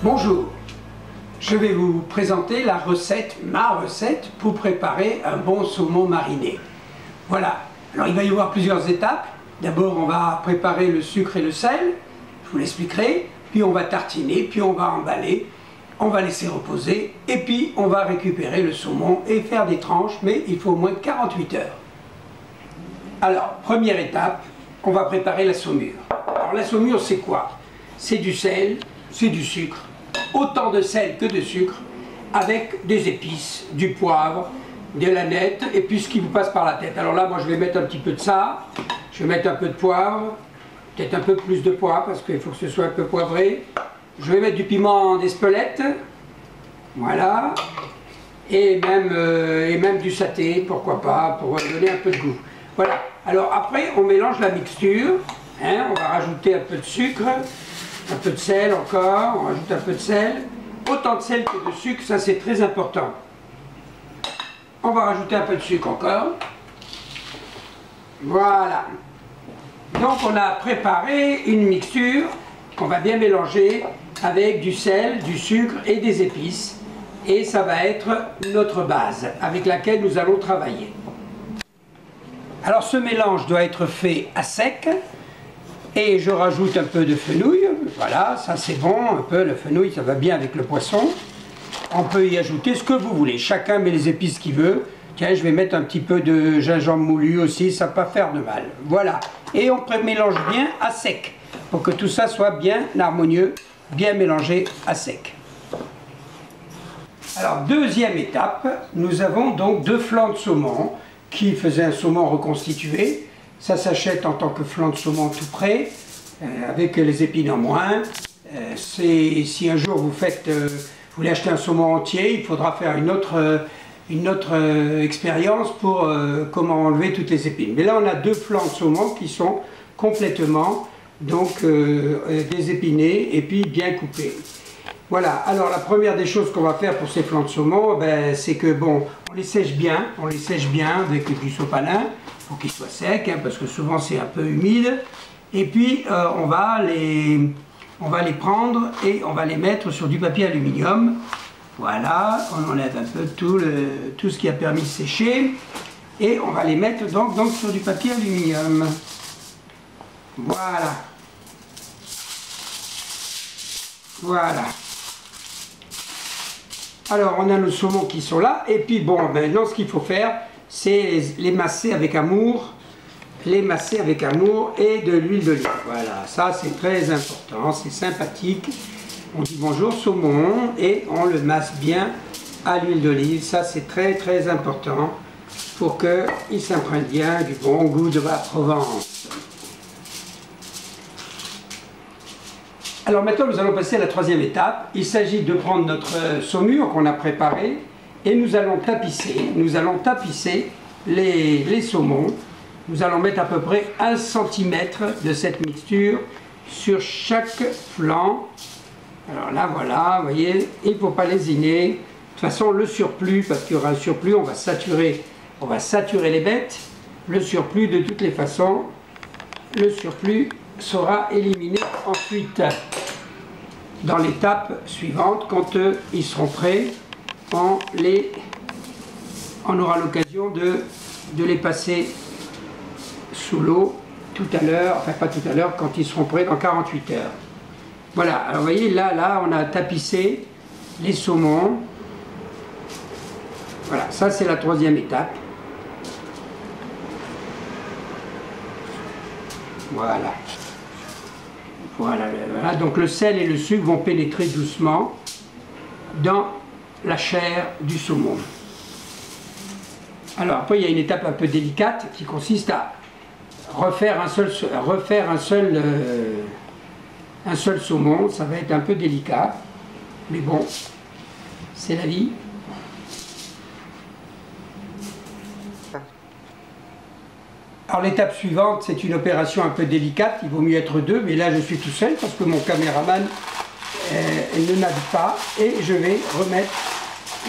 Bonjour, je vais vous présenter la recette, ma recette pour préparer un bon saumon mariné. Voilà, alors il va y avoir plusieurs étapes. D'abord on va préparer le sucre et le sel, je vous l'expliquerai, puis on va tartiner, puis on va emballer, on va laisser reposer, et puis on va récupérer le saumon et faire des tranches, mais il faut au moins 48 heures. Alors, première étape, on va préparer la saumure. Alors la saumure c'est quoi? C'est du sel, c'est du sucre, autant de sel que de sucre, avec des épices, du poivre, de l'aneth, et puis ce qui vous passe par la tête. Alors là, moi je vais mettre un petit peu de ça, je vais mettre un peu de poivre, peut-être un peu plus de poivre, parce qu'il faut que ce soit un peu poivré. Je vais mettre du piment d'Espelette, voilà, et même du saté, pourquoi pas, pour donner un peu de goût. Voilà, alors après on mélange la mixture, hein, on va rajouter un peu de sucre, un peu de sel encore, on rajoute un peu de sel, autant de sel que de sucre, ça c'est très important. On va rajouter un peu de sucre encore, voilà. Donc on a préparé une mixture qu'on va bien mélanger avec du sel, du sucre et des épices, et ça va être notre base avec laquelle nous allons travailler. Alors ce mélange doit être fait à sec, et je rajoute un peu de fenouil, voilà, ça c'est bon, un peu le fenouil, ça va bien avec le poisson. On peut y ajouter ce que vous voulez, chacun met les épices qu'il veut. Tiens, je vais mettre un petit peu de gingembre moulu aussi, ça ne va pas faire de mal. Voilà, et on mélange bien à sec, pour que tout ça soit bien harmonieux, bien mélangé à sec. Alors, deuxième étape, nous avons donc 2 flancs de saumon, qui faisaient un saumon reconstitué. Ça s'achète en tant que flanc de saumon tout prêt, avec les épines en moins. Si un jour vous voulez acheter un saumon entier, il faudra faire une autre expérience pour comment enlever toutes les épines. Mais là on a 2 flancs de saumon qui sont complètement désépinés et puis bien coupés. Voilà, alors la première des choses qu'on va faire pour ces flancs de saumon, c'est que bon, on les sèche bien avec du sopalin, pour qu'ils soient secs, hein, parce que souvent c'est un peu humide. Et puis on va les prendre et on va les mettre sur du papier aluminium. Voilà, on enlève un peu tout ce qui a permis de sécher. Et on va les mettre donc sur du papier aluminium. Voilà. Voilà. Alors on a nos saumons qui sont là. Et puis bon, maintenant ce qu'il faut faire, c'est les masser avec amour. Les masser avec amour et de l'huile d'olive. Voilà, ça c'est très important, c'est sympathique. On dit bonjour saumon et on le masse bien à l'huile d'olive. Ça c'est très très important pour qu'il s'imprègne bien du bon goût de la Provence. Alors maintenant nous allons passer à la troisième étape. Il s'agit de prendre notre saumure qu'on a préparée et nous allons tapisser les saumons. Nous allons mettre à peu près 1 cm de cette mixture sur chaque flanc. Alors là, voilà, vous voyez, il ne faut pas lésiner. De toute façon, le surplus, parce qu'il y aura un surplus, on va saturer les bêtes. Le surplus, de toutes les façons, le surplus sera éliminé ensuite. Dans l'étape suivante, quand ils seront prêts, on aura l'occasion de les passer sous l'eau tout à l'heure, enfin pas tout à l'heure, quand ils seront prêts dans 48 heures. Voilà, alors vous voyez, là on a tapissé les saumons. Voilà, ça c'est la troisième étape. Voilà. Voilà, voilà, donc le sel et le sucre vont pénétrer doucement dans la chair du saumon. Alors après il y a une étape un peu délicate qui consiste à refaire un seul saumon. Ça va être un peu délicat, mais bon, c'est la vie. Alors l'étape suivante, c'est une opération un peu délicate, il vaut mieux être 2, mais là je suis tout seul parce que mon caméraman ne navigue pas, et je vais remettre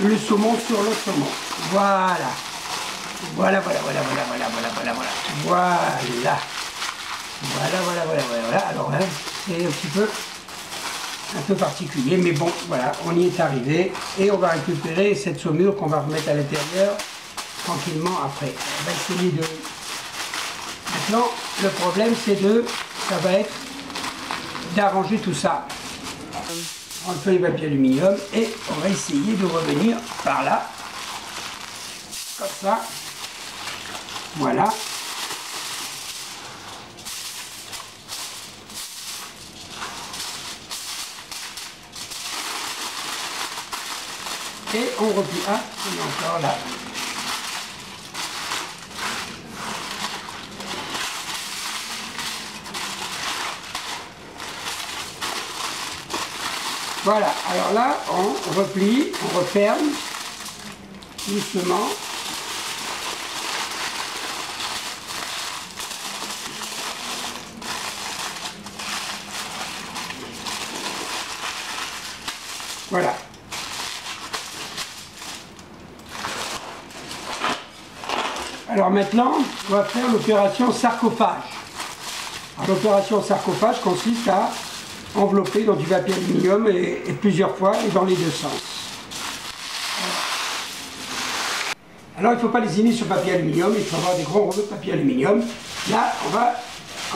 le saumon sur le saumon. Voilà. Voilà. Alors, hein, c'est un un peu particulier, mais bon, voilà, on y est arrivé et on va récupérer cette saumure qu'on va remettre à l'intérieur tranquillement après. On va essayer de... Maintenant, le problème, ça va être d'arranger tout ça. On fait les papiers aluminium et on va essayer de revenir par là, comme ça. Voilà. Et on replie. Ah, on est encore là. Voilà, alors là, on replie, on referme, doucement. Voilà. Alors maintenant, on va faire l'opération sarcophage. L'opération sarcophage consiste à enveloppé dans du papier aluminium et plusieurs fois et dans les deux sens. Alors il ne faut pas lésiner sur papier aluminium, il faut avoir des grands rouleaux de papier aluminium. Là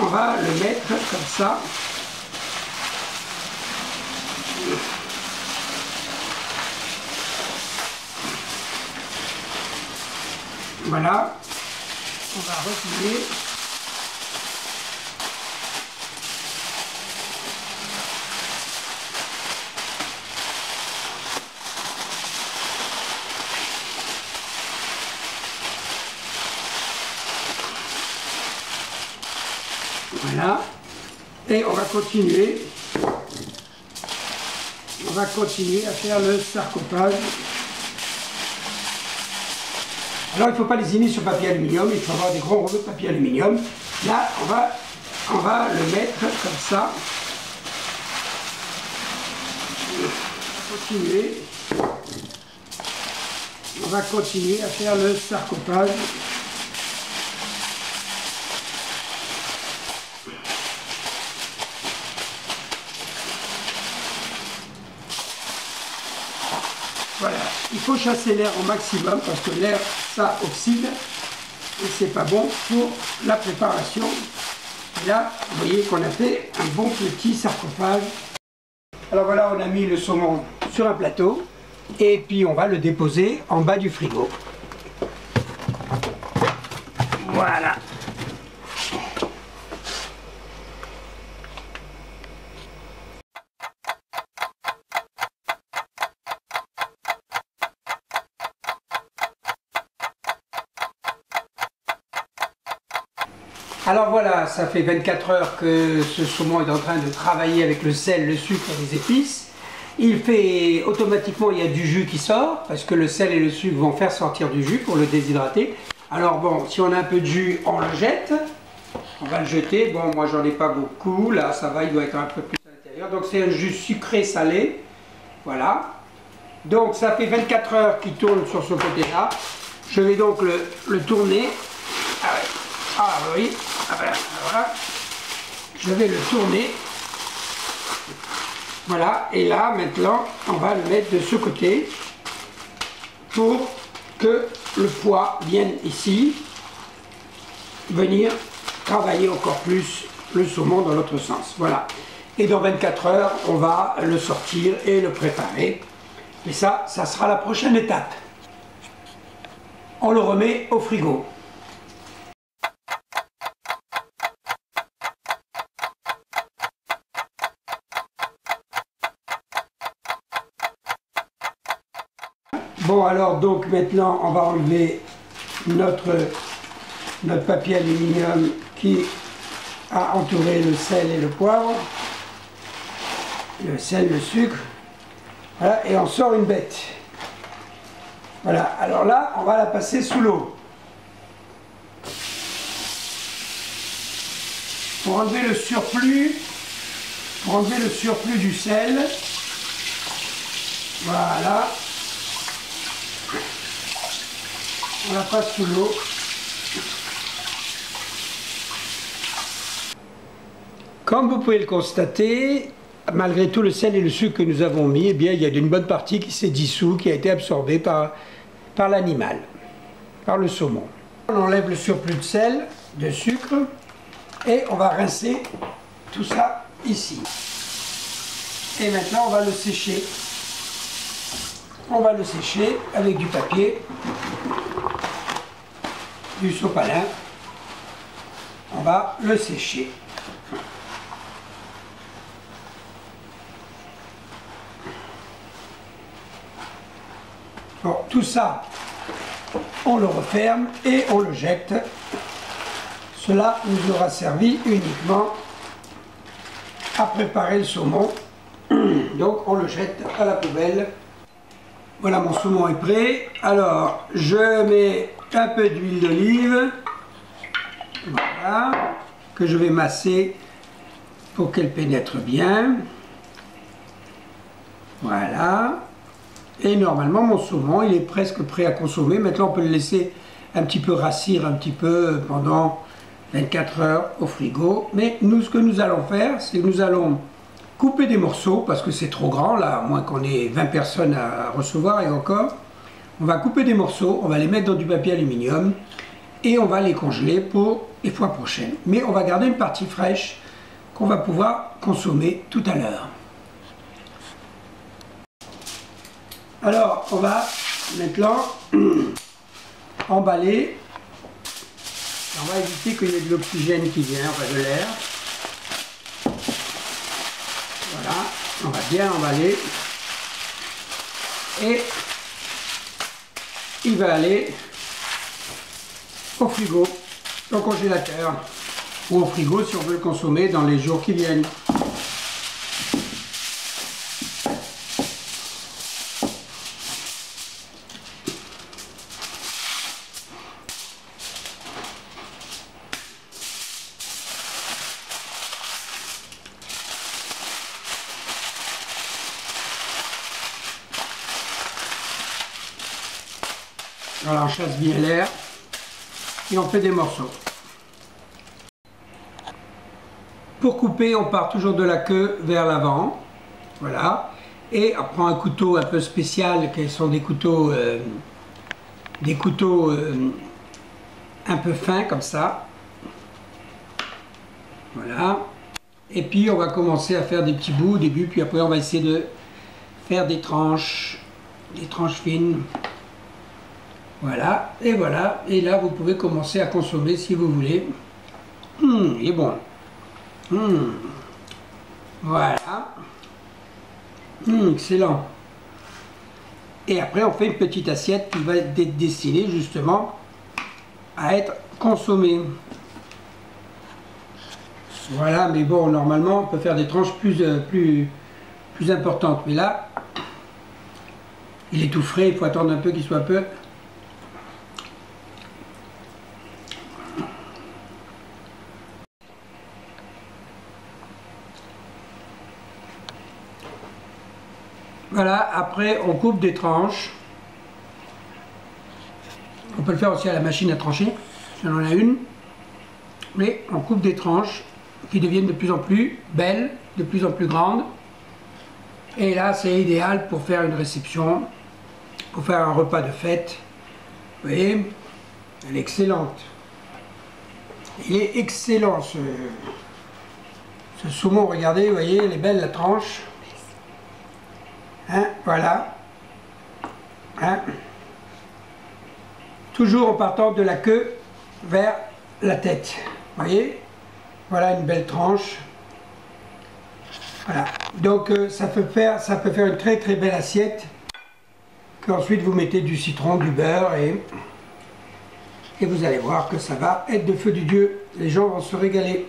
on va le mettre comme ça. Voilà, on va replier. Voilà, et on va continuer à faire le sarcophage. Alors il ne faut pas lésiner sur papier aluminium, il faut avoir des grands rouleaux de papier aluminium. Là on va le mettre comme ça. On va continuer à faire le sarcophage. Voilà, il faut chasser l'air au maximum parce que l'air, ça oxyde et c'est pas bon pour la préparation. Et là, vous voyez qu'on a fait un bon petit sarcophage. Alors voilà, on a mis le saumon sur un plateau et puis on va le déposer en bas du frigo. Voilà. Alors voilà, ça fait 24 heures que ce saumon est en train de travailler avec le sel, le sucre et les épices. Il fait automatiquement, il y a du jus qui sort, parce que le sel et le sucre vont faire sortir du jus pour le déshydrater. Alors bon, si on a un peu de jus, on le jette. On va le jeter. Bon, moi j'en ai pas beaucoup, là ça va, il doit être un peu plus à l'intérieur. Donc c'est un jus sucré-salé. Voilà. Donc ça fait 24 heures qu'il tourne sur ce côté-là. Je vais donc le tourner. Ah oui, voilà. Je vais le tourner. Voilà, et là maintenant on va le mettre de ce côté pour que le poids vienne ici, venir travailler encore plus le saumon dans l'autre sens. Voilà. Et dans 24 heures, on va le sortir et le préparer. Et ça sera la prochaine étape. On le remet au frigo. Bon alors donc maintenant on va enlever notre papier aluminium qui a entouré le sel et le poivre, le sel, le sucre, voilà, et on sort une bête. Voilà, alors là on va la passer sous l'eau. Pour enlever le surplus du sel, voilà. On la passe sous l'eau. Comme vous pouvez le constater, malgré tout le sel et le sucre que nous avons mis, eh bien, il y a une bonne partie qui s'est dissous, qui a été absorbée par l'animal, par le saumon. On enlève le surplus de sel, de sucre, et on va rincer tout ça ici. Et maintenant, on va le sécher. On va le sécher avec du papier, du sopalin. On va le sécher. Bon, tout ça, on le referme et on le jette. Cela nous aura servi uniquement à préparer le saumon. Donc on le jette à la poubelle. Voilà, mon saumon est prêt. Alors, je mets un peu d'huile d'olive. Voilà, que je vais masser pour qu'elle pénètre bien. Voilà. Et normalement, mon saumon, il est presque prêt à consommer. Maintenant, on peut le laisser un petit peu rassir un petit peu pendant 24 heures au frigo. Mais nous, ce que nous allons faire, c'est que nous allons couper des morceaux, parce que c'est trop grand, là, à moins qu'on ait 20 personnes à recevoir, et encore. On va couper des morceaux, on va les mettre dans du papier aluminium, et on va les congeler pour les fois prochaines. Mais on va garder une partie fraîche qu'on va pouvoir consommer tout à l'heure. Alors, on va maintenant emballer. On va éviter qu'il y ait de l'oxygène qui vient, enfin de l'air. Voilà, on va bien emballer. Et il va aller au frigo, au congélateur, ou au frigo si on veut le consommer dans les jours qui viennent. Voilà, on chasse bien l'air et on fait des morceaux. Pour couper, on part toujours de la queue vers l'avant. Voilà. Et on prend un couteau un peu spécial, qui sont des couteaux un peu fins comme ça. Voilà. Et puis on va commencer à faire des petits bouts au début, puis après on va essayer de faire des tranches fines. Voilà, et voilà, et là vous pouvez commencer à consommer si vous voulez. Il est bon. Voilà. Excellent. Et après on fait une petite assiette qui va être destinée justement à être consommée. Voilà, mais bon, normalement on peut faire des tranches plus importantes. Mais là, il est tout frais, il faut attendre un peu qu'il soit un peu... Voilà, après on coupe des tranches. On peut le faire aussi à la machine à trancher, si on en a une. Mais on coupe des tranches qui deviennent de plus en plus belles, de plus en plus grandes. Et là, c'est idéal pour faire une réception, pour faire un repas de fête. Vous voyez, elle est excellente. Il est excellent ce saumon, regardez, vous voyez, elle est belle la tranche. Hein, voilà. Hein. Toujours en partant de la queue vers la tête. Vous voyez? Voilà une belle tranche. Voilà. Donc ça peut faire une très très belle assiette. Qu'ensuite vous mettez du citron, du beurre et vous allez voir que ça va être de feu du Dieu. Les gens vont se régaler.